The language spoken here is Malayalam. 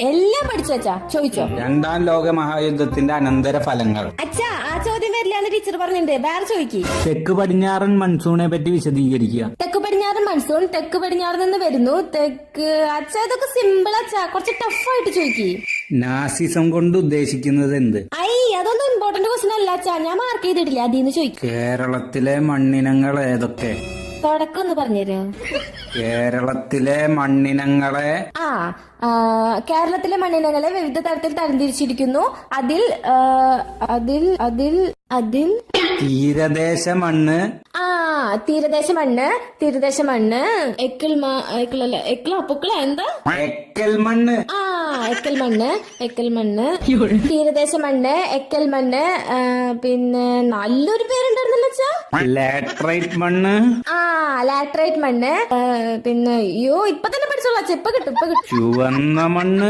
എല്ലാം പഠിച്ചു അച്ഛാ, ചോദിച്ചോ. രണ്ടാം ലോക മഹായുദ്ധത്തിന്റെ അനന്തര ഫലങ്ങൾ. അച്ഛാ ആ ചോദ്യം വരില്ലാന്ന് ടീച്ചർ പറഞ്ഞിട്ടുണ്ട്, വേറെ ചോദിക്ക്. തെക്ക് പടിഞ്ഞാറൻ മൺസൂണെ പറ്റി വിശദീകരിക്കുക. തെക്ക് പടിഞ്ഞാറൻ മൺസൂൺ തെക്ക് പടിഞ്ഞാറ് നിന്ന് വരുന്നു. അച്ഛാ ഇതൊക്കെ സിമ്പിൾ അച്ഛാ, കുറച്ച് ടഫായിട്ട് ചോദിക്ക്. നാസിസം കൊണ്ട് ഉദ്ദേശിക്കുന്നത് എന്ത്? അതൊന്നും ഇമ്പോർട്ടന്റ് ക്വസ്റ്റൻ അല്ല അച്ഛാ, ഞാൻ മാർക്ക് ചെയ്തിട്ടില്ല, അതിന്ന് ചോദിക്കും. കേരളത്തിലെ മണ്ണിനങ്ങൾ ഏതൊക്കെ? തുടക്കം ഒന്ന് പറഞ്ഞുതരോ? കേരളത്തിലെ മണ്ണിനങ്ങളെ കേരളത്തിലെ മണ്ണിനങ്ങളെ വിവിധ തരത്തിൽ തരംതിരിച്ചിരിക്കുന്നു. അതിൽ തീരദേശ മണ്ണ്. തീരദേശ മണ്ണ് എക്കൽ എന്താ എക്കൽ മണ്ണ്. എക്കൽ മണ്ണ് തീരദേശ മണ്ണ്, എക്കൽ മണ്ണ്. പിന്നെ നല്ലൊരു പേരുണ്ടായിരുന്നല്ലോ അച്ഛാ, ലാറ്ററൈറ്റ് മണ്ണ്. ലാറ്ററൈറ്റ് മണ്ണ്. പിന്നെ ഇപ്പൊ തന്നെ പഠിച്ചോളാം അച്ഛാ, ഇപ്പൊ കിട്ടും. ചുവന്ന മണ്ണ്.